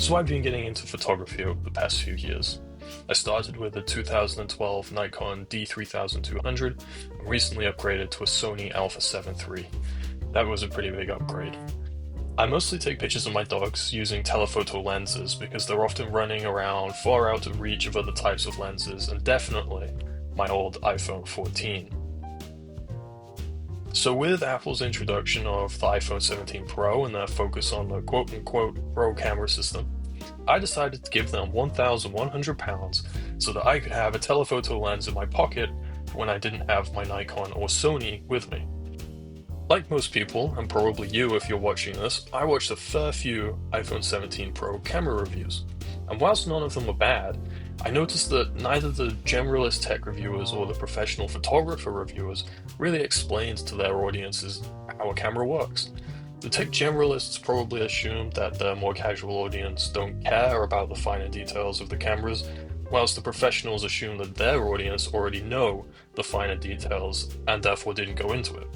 So I've been getting into photography over the past few years. I started with a 2012 Nikon D3200 and recently upgraded to a Sony Alpha 7 III. That was a pretty big upgrade. I mostly take pictures of my dogs using telephoto lenses because they're often running around far out of reach of other types of lenses, and definitely my old iPhone 14. So with Apple's introduction of the iPhone 17 Pro and their focus on the quote-unquote Pro camera system, I decided to give them £1,100 so that I could have a telephoto lens in my pocket when I didn't have my Nikon or Sony with me. Like most people, and probably you if you're watching this, I watched a fair few iPhone 17 Pro camera reviews, and whilst none of them were bad, I noticed that neither the generalist tech reviewers or the professional photographer reviewers really explained to their audiences how a camera works. The tech generalists probably assumed that the more casual audience don't care about the finer details of the cameras, whilst the professionals assume that their audience already know the finer details and therefore didn't go into it.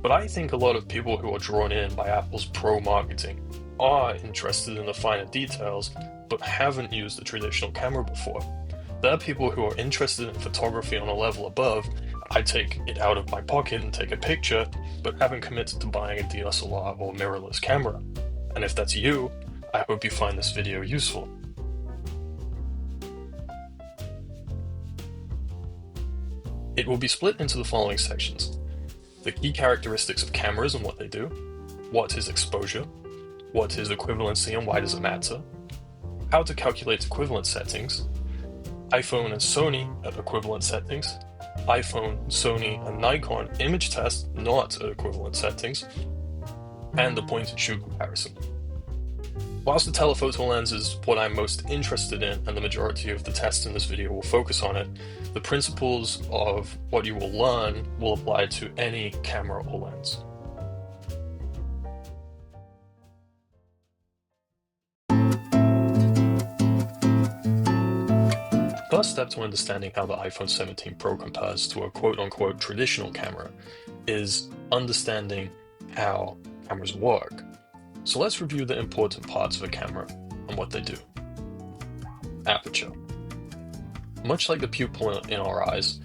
But I think a lot of people who are drawn in by Apple's pro marketing are interested in the finer details but haven't used a traditional camera before. There are people who are interested in photography on a level above. I take it out of my pocket and take a picture, but haven't committed to buying a DSLR or mirrorless camera. And if that's you, I hope you find this video useful. It will be split into the following sections: the key characteristics of cameras and what they do, what is exposure, what is equivalency and why does it matter, how to calculate equivalent settings, iPhone and Sony at equivalent settings, iPhone, Sony, and Nikon image test not at equivalent settings, and the point-and-shoot comparison. Whilst the telephoto lens is what I'm most interested in, and the majority of the tests in this video will focus on it, the principles of what you will learn will apply to any camera or lens. First step to understanding how the iPhone 17 Pro compares to a quote-unquote traditional camera is understanding how cameras work. So let's review the important parts of a camera and what they do. Aperture. Much like the pupil in our eyes,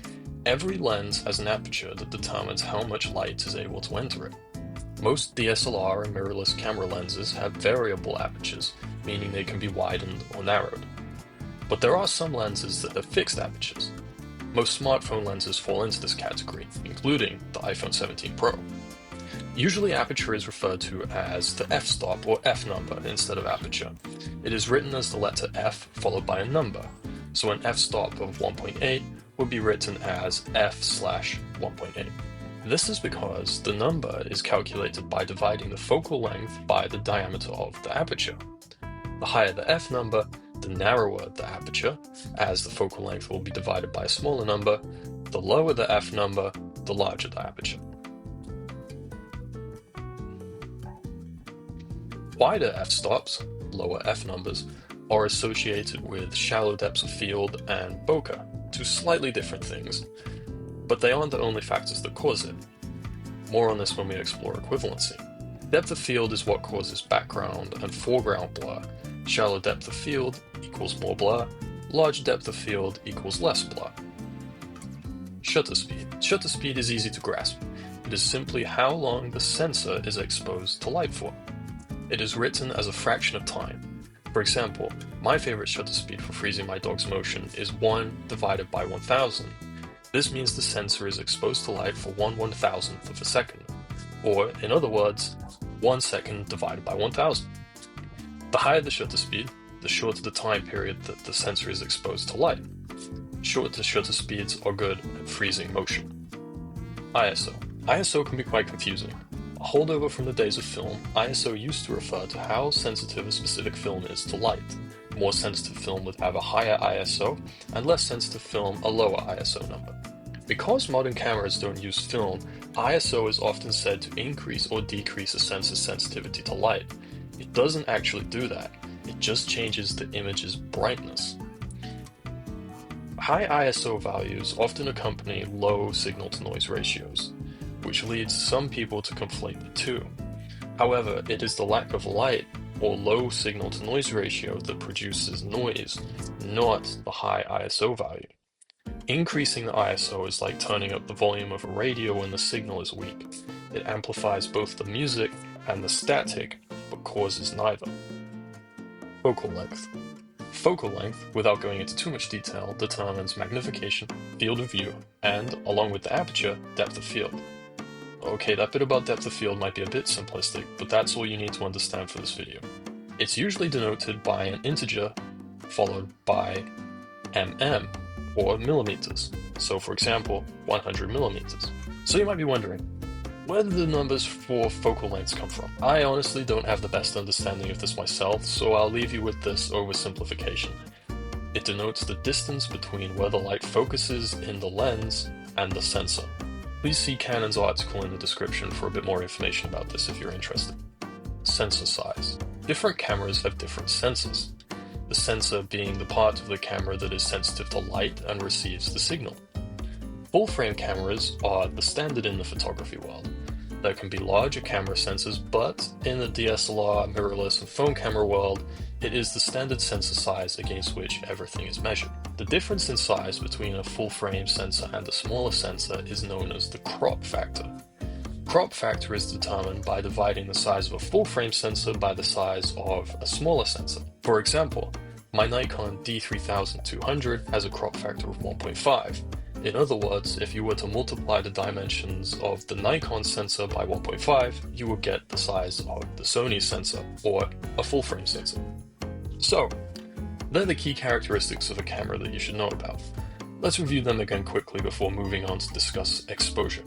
every lens has an aperture that determines how much light is able to enter it. Most DSLR and mirrorless camera lenses have variable apertures, meaning they can be widened or narrowed. But there are some lenses that have fixed apertures. Most smartphone lenses fall into this category, including the iPhone 17 Pro. Usually aperture is referred to as the f-stop or f number instead of aperture. It is written as the letter f followed by a number, so an f-stop of 1.8 would be written as f/1.8. This is because the number is calculated by dividing the focal length by the diameter of the aperture. The higher the f number, the narrower the aperture, as the focal length will be divided by a smaller number. The lower the f number, the larger the aperture. Wider f-stops, lower f numbers, are associated with shallow depths of field and bokeh, two slightly different things, but they aren't the only factors that cause it. More on this when we explore equivalency. Depth of field is what causes background and foreground blur. Shallow depth of field equals more blur, large depth of field equals less blur. Shutter speed. Shutter speed is easy to grasp. It is simply how long the sensor is exposed to light for. It is written as a fraction of time. For example, my favorite shutter speed for freezing my dog's motion is 1 divided by 1000. This means the sensor is exposed to light for 1/1000th of a second, or in other words, 1 second divided by 1000. The higher the shutter speed, the shorter the time period that the sensor is exposed to light. Shorter shutter speeds are good at freezing motion. ISO. ISO can be quite confusing. A holdover from the days of film, ISO used to refer to how sensitive a specific film is to light. More sensitive film would have a higher ISO, and less sensitive film a lower ISO number. Because modern cameras don't use film, ISO is often said to increase or decrease a sensor's sensitivity to light. It doesn't actually do that, it just changes the image's brightness. High ISO values often accompany low signal-to-noise ratios, which leads some people to conflate the two. However, it is the lack of light or low signal-to-noise ratio that produces noise, not the high ISO value. Increasing the ISO is like turning up the volume of a radio when the signal is weak. It amplifies both the music and the static, but causes neither. Focal length. Focal length, without going into too much detail, determines magnification, field of view, and, along with the aperture, depth of field. Okay, that bit about depth of field might be a bit simplistic, but that's all you need to understand for this video. It's usually denoted by an integer followed by mm, or millimeters. So for example, 100 millimeters. So you might be wondering, where do the numbers for focal lengths come from? I honestly don't have the best understanding of this myself, so I'll leave you with this oversimplification. It denotes the distance between where the light focuses in the lens and the sensor. Please see Canon's article in the description for a bit more information about this if you're interested. Sensor size. Different cameras have different sensors. The sensor being the part of the camera that is sensitive to light and receives the signal. Full-frame cameras are the standard in the photography world. There can be larger camera sensors, but in the DSLR, mirrorless, and phone camera world, it is the standard sensor size against which everything is measured. The difference in size between a full-frame sensor and a smaller sensor is known as the crop factor. Crop factor is determined by dividing the size of a full-frame sensor by the size of a smaller sensor. For example, my Nikon D3200 has a crop factor of 1.5. In other words, if you were to multiply the dimensions of the Nikon sensor by 1.5, you would get the size of the Sony sensor, or a full-frame sensor. So, they're the key characteristics of a camera that you should know about. Let's review them again quickly before moving on to discuss exposure.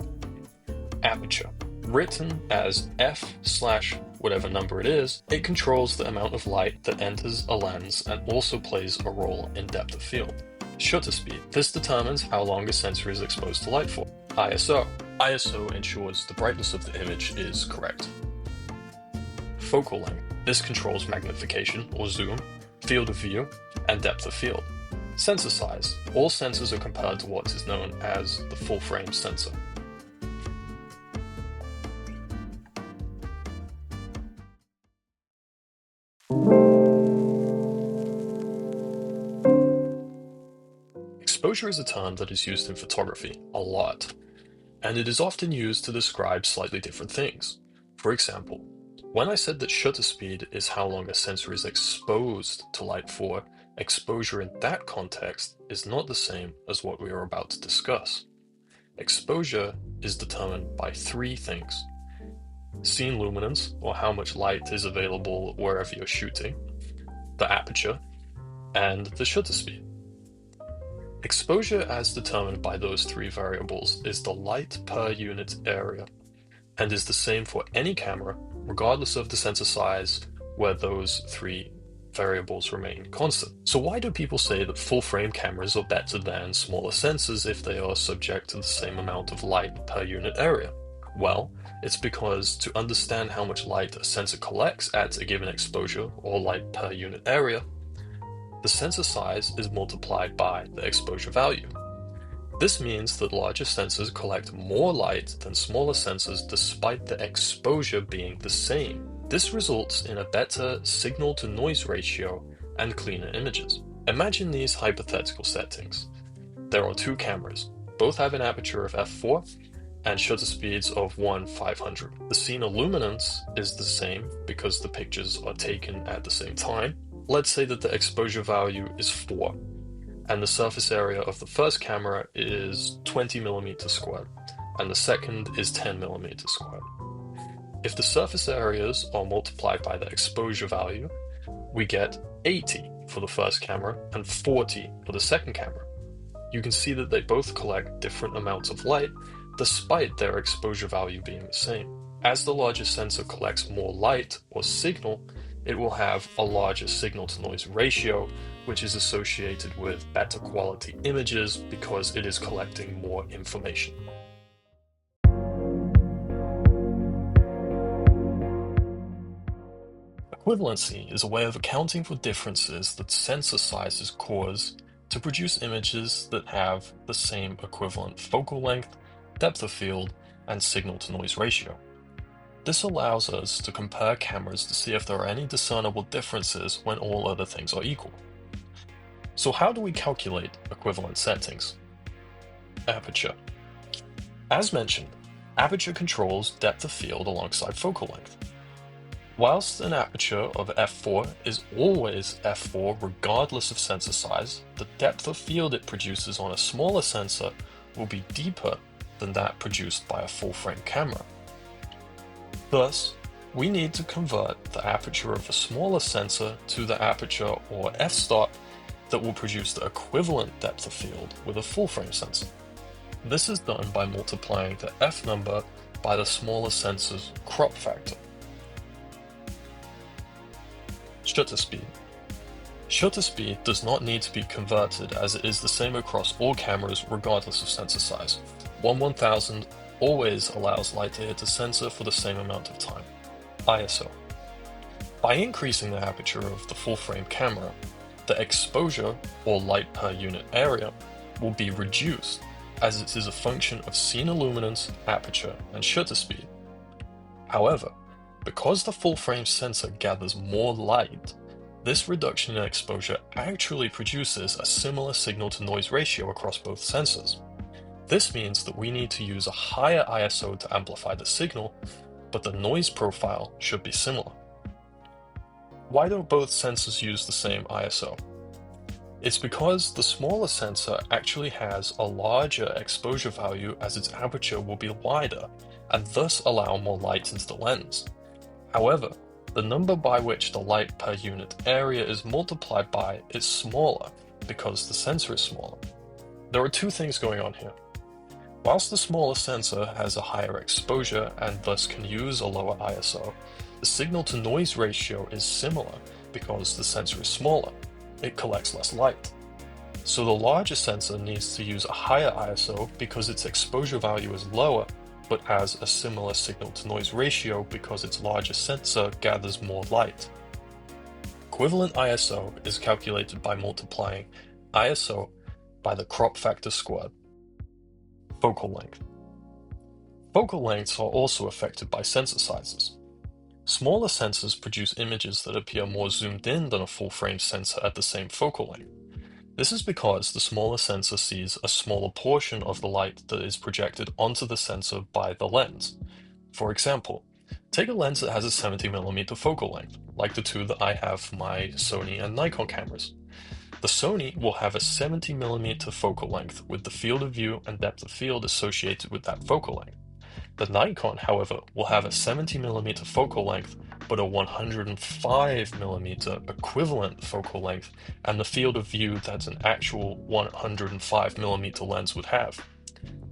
Aperture. Written as f/whatever number it is, it controls the amount of light that enters a lens and also plays a role in depth of field. Shutter speed. This determines how long a sensor is exposed to light for. ISO. ISO ensures the brightness of the image is correct. Focal length. This controls magnification or zoom, field of view, and depth of field. Sensor size. All sensors are compared to what is known as the full-frame sensor. Exposure is a term that is used in photography a lot, and it is often used to describe slightly different things. For example, when I said that shutter speed is how long a sensor is exposed to light for, exposure in that context is not the same as what we are about to discuss. Exposure is determined by three things: scene luminance, or how much light is available wherever you're shooting, the aperture, and the shutter speed. Exposure as determined by those three variables is the light per unit area, and is the same for any camera, regardless of the sensor size, where those three variables remain constant. So why do people say that full-frame cameras are better than smaller sensors if they are subject to the same amount of light per unit area? Well, it's because to understand how much light a sensor collects at a given exposure, or light per unit area, the sensor size is multiplied by the exposure value. This means that larger sensors collect more light than smaller sensors despite the exposure being the same. This results in a better signal-to-noise ratio and cleaner images. Imagine these hypothetical settings. There are two cameras. Both have an aperture of f4 and shutter speeds of 1/500. The scene illuminance is the same because the pictures are taken at the same time. Let's say that the exposure value is 4, and the surface area of the first camera is 20 millimeters squared, and the second is 10 millimeters squared. If the surface areas are multiplied by the exposure value, we get 80 for the first camera and 40 for the second camera. You can see that they both collect different amounts of light, despite their exposure value being the same. As the larger sensor collects more light or signal, it will have a larger signal-to-noise ratio, which is associated with better quality images because it is collecting more information. Equivalency is a way of accounting for differences that sensor sizes cause to produce images that have the same equivalent focal length, depth of field, and signal-to-noise ratio. This allows us to compare cameras to see if there are any discernible differences when all other things are equal. So how do we calculate equivalent settings? Aperture. As mentioned, aperture controls depth of field alongside focal length. Whilst an aperture of f4 is always f4 regardless of sensor size, the depth of field it produces on a smaller sensor will be deeper than that produced by a full-frame camera. Thus, we need to convert the aperture of a smaller sensor to the aperture, or f-stop, that will produce the equivalent depth of field with a full-frame sensor. This is done by multiplying the f number by the smaller sensor's crop factor. Shutter speed. Shutter speed does not need to be converted, as it is the same across all cameras regardless of sensor size. 1/1000 always allows light to hit a sensor for the same amount of time. ISO. By increasing the aperture of the full-frame camera, the exposure, or light per unit area, will be reduced, as it is a function of scene illuminance, aperture, and shutter speed. However, because the full-frame sensor gathers more light, this reduction in exposure actually produces a similar signal-to-noise ratio across both sensors. This means that we need to use a higher ISO to amplify the signal, but the noise profile should be similar. Why don't both sensors use the same ISO? It's because the smaller sensor actually has a larger exposure value, as its aperture will be wider and thus allow more light into the lens. However, the number by which the light per unit area is multiplied by is smaller because the sensor is smaller. There are two things going on here. Whilst the smaller sensor has a higher exposure and thus can use a lower ISO, the signal-to-noise ratio is similar because the sensor is smaller. It collects less light. So the larger sensor needs to use a higher ISO because its exposure value is lower, but has a similar signal-to-noise ratio because its larger sensor gathers more light. Equivalent ISO is calculated by multiplying ISO by the crop factor squared. Focal length. Focal lengths are also affected by sensor sizes. Smaller sensors produce images that appear more zoomed in than a full-frame sensor at the same focal length. This is because the smaller sensor sees a smaller portion of the light that is projected onto the sensor by the lens. For example, take a lens that has a 70mm focal length, like the two that I have for my Sony and Nikon cameras. The Sony will have a 70mm focal length with the field of view and depth of field associated with that focal length. The Nikon, however, will have a 70mm focal length, but a 105mm equivalent focal length, and the field of view that an actual 105mm lens would have.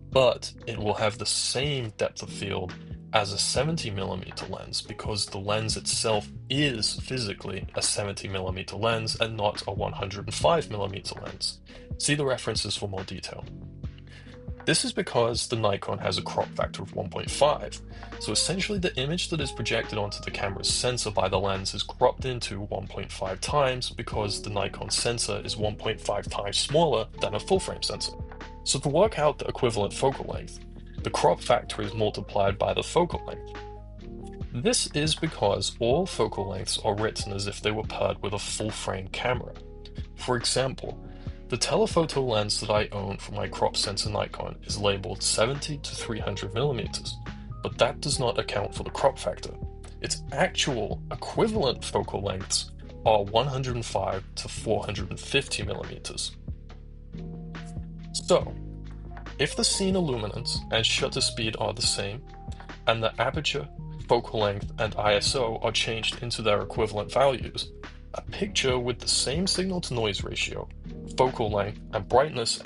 But it will have the same depth of field as a 70mm lens because the lens itself is physically a 70mm lens and not a 105mm lens. See the references for more detail. This is because the Nikon has a crop factor of 1.5, so essentially the image that is projected onto the camera's sensor by the lens is cropped into 1.5 times because the Nikon sensor is 1.5 times smaller than a full-frame sensor. So to work out the equivalent focal length, the crop factor is multiplied by the focal length. This is because all focal lengths are written as if they were paired with a full-frame camera. For example, the telephoto lens that I own for my crop sensor Nikon is labeled 70 to 300mm, but that does not account for the crop factor. Its actual equivalent focal lengths are 105 to 450mm. So, if the scene illuminance and shutter speed are the same, and the aperture, focal length, and ISO are changed into their equivalent values, a picture with the same signal-to-noise ratio, focal length, and brightness,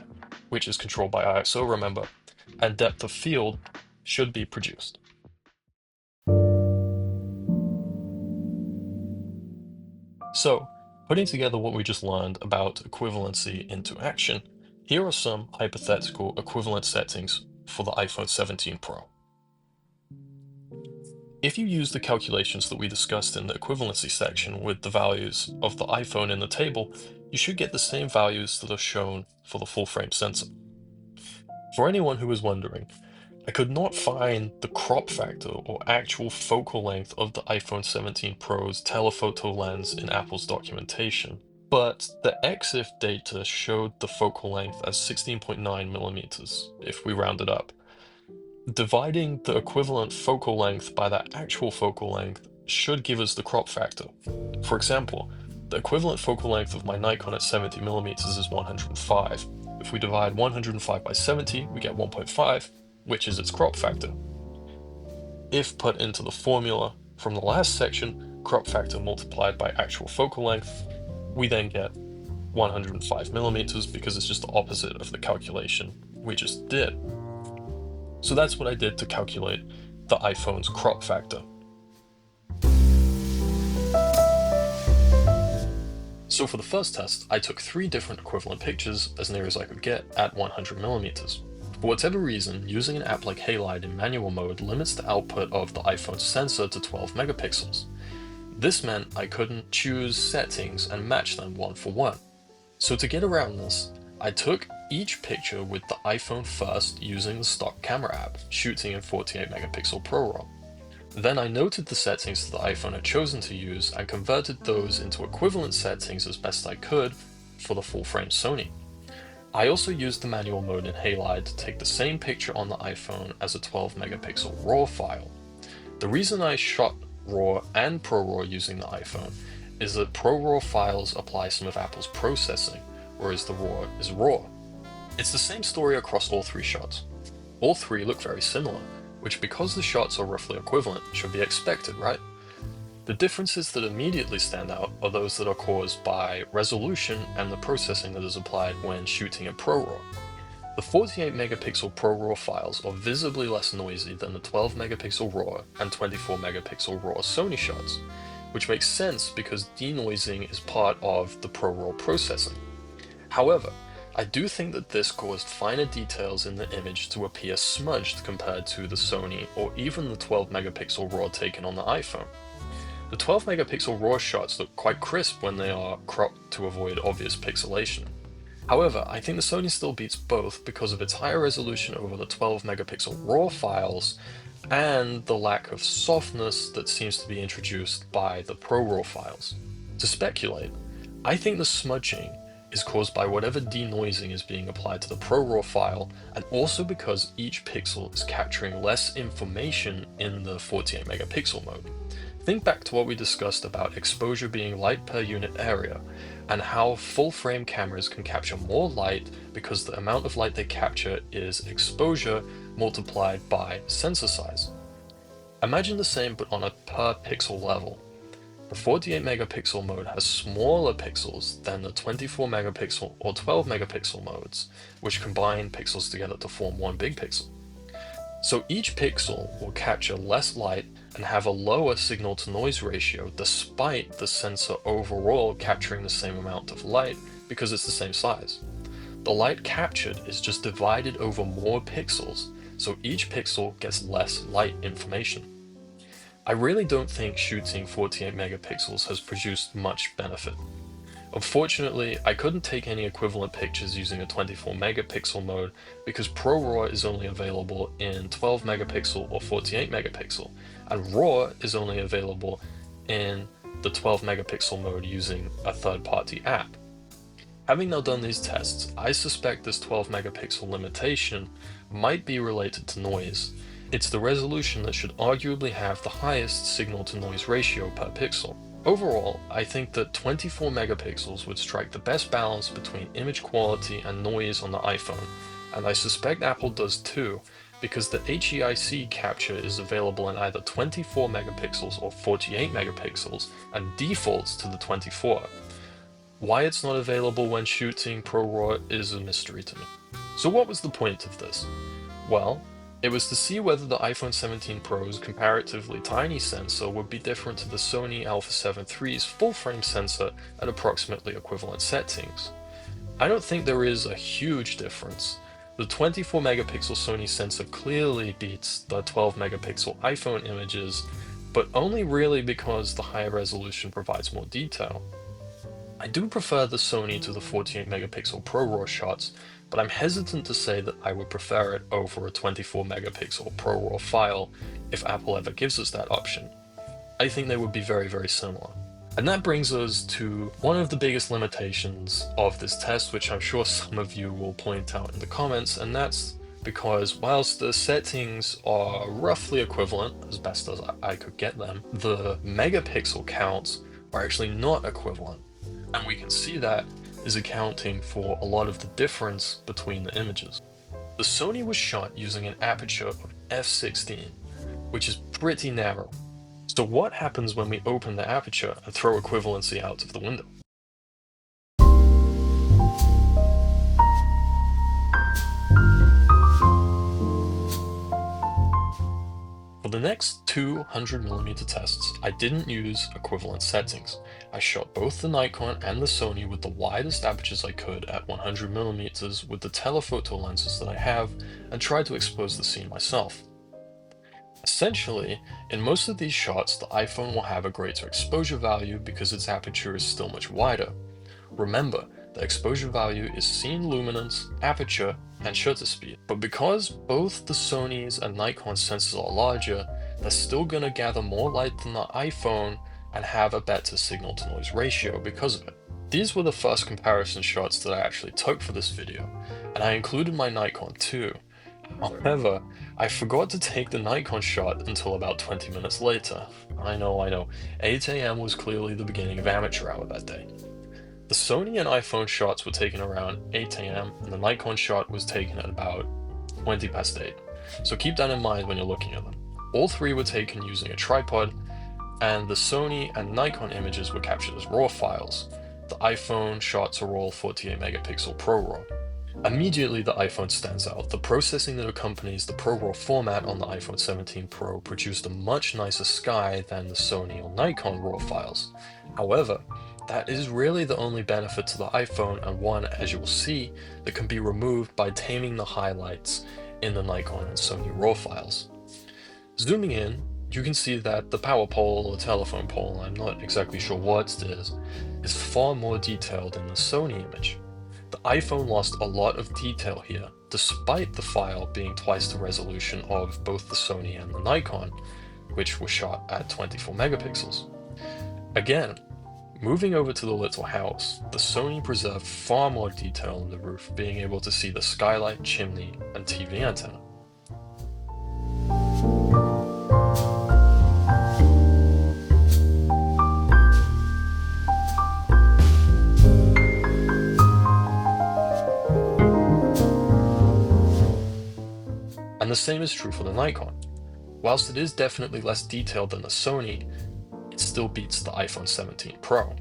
which is controlled by ISO, remember, and depth of field should be produced. So, putting together what we just learned about equivalency into action, here are some hypothetical equivalent settings for the iPhone 17 Pro. If you use the calculations that we discussed in the equivalency section with the values of the iPhone in the table, you should get the same values that are shown for the full-frame sensor. For anyone who is wondering, I could not find the crop factor or actual focal length of the iPhone 17 Pro's telephoto lens in Apple's documentation, but the EXIF data showed the focal length as 16.9 millimeters, if we round it up. Dividing the equivalent focal length by the actual focal length should give us the crop factor. For example, the equivalent focal length of my Nikon at 70 millimeters is 105. If we divide 105 by 70, we get 1.5, which is its crop factor. If put into the formula from the last section, crop factor multiplied by actual focal length, we then get 105 millimeters because it's just the opposite of the calculation we just did. So that's what I did to calculate the iPhone's crop factor. So for the first test, I took 3 different equivalent pictures as near as I could get at 100 millimeters. For whatever reason, using an app like Halide in manual mode limits the output of the iPhone's sensor to 12 megapixels. This meant I couldn't choose settings and match them one for one. So to get around this, I took each picture with the iPhone first using the stock camera app, shooting in 48 megapixel ProRAW. Then I noted the settings that the iPhone had chosen to use and converted those into equivalent settings as best I could for the full-frame Sony. I also used the manual mode in Halide to take the same picture on the iPhone as a 12 megapixel RAW file. The reason I shot RAW and ProRAW using the iPhone is that ProRAW files apply some of Apple's processing, whereas the RAW is RAW. It's the same story across all 3 shots. All 3 look very similar, which because the shots are roughly equivalent should be expected, right? The differences that immediately stand out are those that are caused by resolution and the processing that is applied when shooting in ProRAW. The 48 megapixel ProRAW files are visibly less noisy than the 12 megapixel RAW and 24 megapixel RAW Sony shots, which makes sense because denoising is part of the ProRAW processing. However, I do think that this caused finer details in the image to appear smudged compared to the Sony or even the 12 megapixel RAW taken on the iPhone. The 12 megapixel RAW shots look quite crisp when they are cropped to avoid obvious pixelation. However, I think the Sony still beats both because of its higher resolution over the 12 megapixel RAW files and the lack of softness that seems to be introduced by the ProRAW files. To speculate, I think the smudging is caused by whatever denoising is being applied to the ProRAW file, and also because each pixel is capturing less information in the 48 megapixel mode. Think back to what we discussed about exposure being light per unit area, and how full-frame cameras can capture more light because the amount of light they capture is exposure multiplied by sensor size. Imagine the same but on a per pixel level. The 48 megapixel mode has smaller pixels than the 24 megapixel or 12 megapixel modes, which combine pixels together to form one big pixel. So each pixel will capture less light and have a lower signal to noise ratio despite the sensor overall capturing the same amount of light because it's the same size. The light captured is just divided over more pixels, so each pixel gets less light information. I really don't think shooting 48 megapixels has produced much benefit. Unfortunately, I couldn't take any equivalent pictures using a 24 megapixel mode because ProRAW is only available in 12 megapixel or 48 megapixel, and RAW is only available in the 12 megapixel mode using a third-party app. Having now done these tests, I suspect this 12 megapixel limitation might be related to noise. It's the resolution that should arguably have the highest signal-to-noise ratio per pixel. Overall, I think that 24 megapixels would strike the best balance between image quality and noise on the iPhone, and I suspect Apple does too, because the HEIC capture is available in either 24 megapixels or 48 megapixels and defaults to the 24. Why it's not available when shooting ProRAW is a mystery to me. So what was the point of this? Well, it was to see whether the iPhone 17 Pro's comparatively tiny sensor would be different to the Sony Alpha 7 III's full-frame sensor at approximately equivalent settings. I don't think there is a huge difference. The 24 megapixel Sony sensor clearly beats the 12 megapixel iPhone images, but only really because the higher resolution provides more detail. I do prefer the Sony to the 48 megapixel Pro RAW shots, but I'm hesitant to say that I would prefer it over a 24 megapixel Pro RAW file if Apple ever gives us that option. I think they would be very, very similar. And that brings us to one of the biggest limitations of this test, which I'm sure some of you will point out in the comments, and that's because whilst the settings are roughly equivalent, as best as I could get them, the megapixel counts are actually not equivalent. And we can see that is accounting for a lot of the difference between the images. The Sony was shot using an aperture of f/16, which is pretty narrow. So what happens when we open the aperture and throw equivalency out of the window? For the next 200mm tests, I didn't use equivalent settings. I shot both the Nikon and the Sony with the widest apertures I could at 100mm with the telephoto lenses that I have, and tried to expose the scene myself. Essentially, in most of these shots, the iPhone will have a greater exposure value because its aperture is still much wider. Remember, the exposure value is scene luminance, aperture, and shutter speed. But because both the Sony's and Nikon sensors are larger, they're still going to gather more light than the iPhone and have a better signal-to-noise ratio because of it. These were the first comparison shots that I actually took for this video, and I included my Nikon too. However, I forgot to take the Nikon shot until about 20 minutes later. I know, 8 AM was clearly the beginning of amateur hour that day. The Sony and iPhone shots were taken around 8 AM, and the Nikon shot was taken at about 20 past 8. So keep that in mind when you're looking at them. All three were taken using a tripod, and the Sony and Nikon images were captured as RAW files. The iPhone shots are all 48 megapixel Pro RAW. Immediately the iPhone stands out. The processing that accompanies the Pro RAW format on the iPhone 17 Pro produced a much nicer sky than the Sony or Nikon RAW files. However, that is really the only benefit to the iPhone, and one, as you will see, that can be removed by taming the highlights in the Nikon and Sony RAW files. Zooming in, you can see that the power pole or telephone pole, I'm not exactly sure what it is far more detailed in the Sony image. The iPhone lost a lot of detail here, despite the file being twice the resolution of both the Sony and the Nikon, which were shot at 24 megapixels. Again, moving over to the little house, the Sony preserved far more detail in the roof, being able to see the skylight, chimney, and TV antenna. And the same is true for the Nikon. Whilst it is definitely less detailed than the Sony, it still beats the iPhone 17 Pro.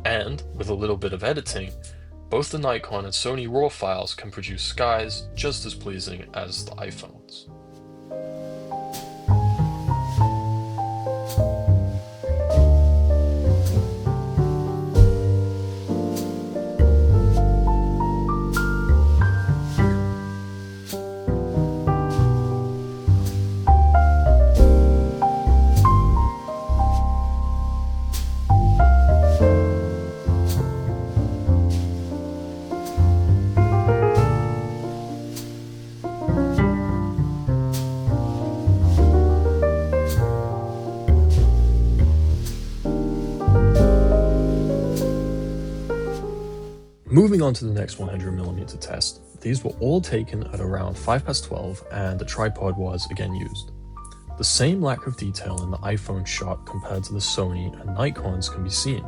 And, with a little bit of editing, both the Nikon and Sony RAW files can produce skies just as pleasing as the iPhones. Moving on to the next 100mm test, these were all taken at around 5 past 12 and the tripod was again used. The same lack of detail in the iPhone shot compared to the Sony and Nikon's can be seen.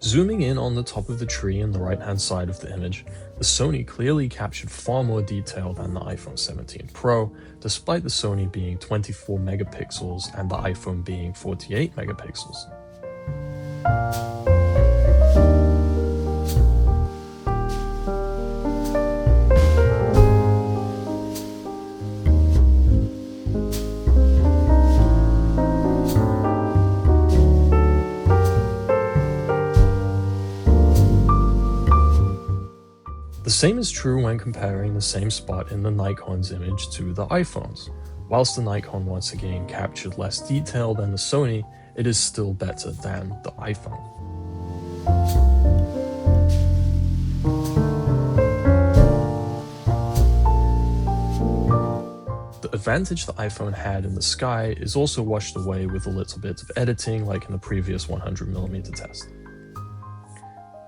Zooming in on the top of the tree on the right hand side of the image, the Sony clearly captured far more detail than the iPhone 17 Pro, despite the Sony being 24 megapixels and the iPhone being 48 megapixels. The same is true when comparing the same spot in the Nikon's image to the iPhone's. Whilst the Nikon once again captured less detail than the Sony, it is still better than the iPhone. The advantage the iPhone had in the sky is also washed away with a little bit of editing like in the previous 100mm test.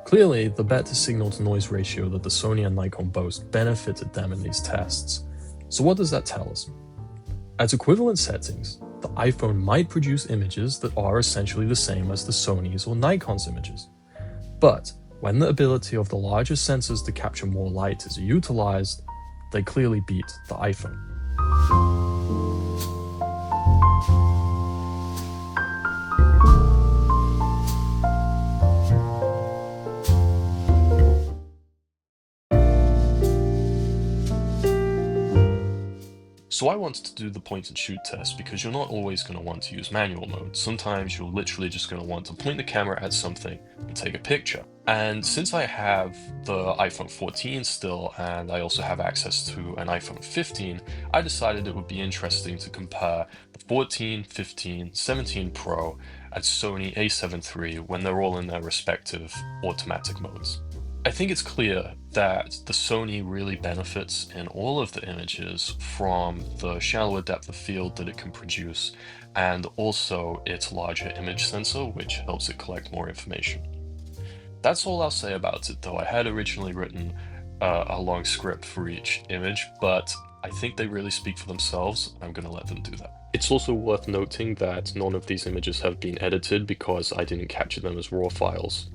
Clearly, the better signal-to-noise ratio that the Sony and Nikon boast benefited them in these tests. So what does that tell us? At equivalent settings, the iPhone might produce images that are essentially the same as the Sony's or Nikon's images. But when the ability of the larger sensors to capture more light is utilized, they clearly beat the iPhone. So I wanted to do the point and shoot test because you're not always going to want to use manual mode. Sometimes you're literally just going to want to point the camera at something and take a picture. And since I have the iPhone 14 still, and I also have access to an iPhone 15, I decided it would be interesting to compare the 14, 15, 17 Pro and Sony a7 III when they're all in their respective automatic modes. I think it's clear that the Sony really benefits in all of the images from the shallower depth of field that it can produce, and also its larger image sensor, which helps it collect more information. That's all I'll say about it, though. I had originally written a long script for each image, but I think they really speak for themselves. I'm going to let them do that. It's also worth noting that none of these images have been edited because I didn't capture them as raw files.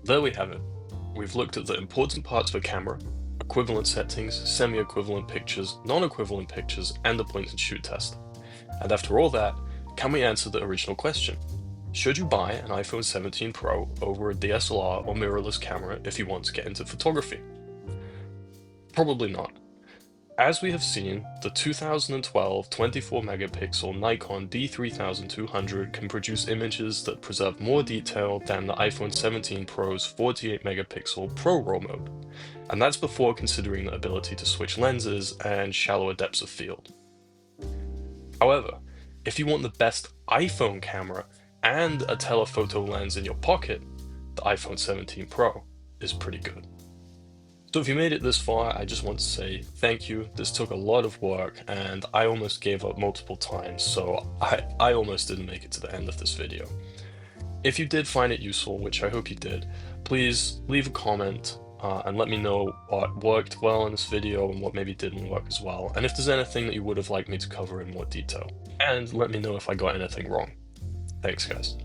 There we have it. We've looked at the important parts of a camera, equivalent settings, semi-equivalent pictures, non-equivalent pictures, and the point and shoot test. And after all that, can we answer the original question? Should you buy an iPhone 17 Pro over a DSLR or mirrorless camera if you want to get into photography? Probably not. As we have seen, the 2012 24-megapixel Nikon D3200 can produce images that preserve more detail than the iPhone 17 Pro's 48-megapixel Pro RAW mode, and that's before considering the ability to switch lenses and shallower depths of field. However, if you want the best iPhone camera and a telephoto lens in your pocket, the iPhone 17 Pro is pretty good. So if you made it this far, I just want to say thank you. This took a lot of work and I almost gave up multiple times, so I almost didn't make it to the end of this video. If you did find it useful, which I hope you did, please leave a comment and let me know what worked well in this video and what maybe didn't work as well, and if there's anything that you would have liked me to cover in more detail. And let me know if I got anything wrong. Thanks, guys.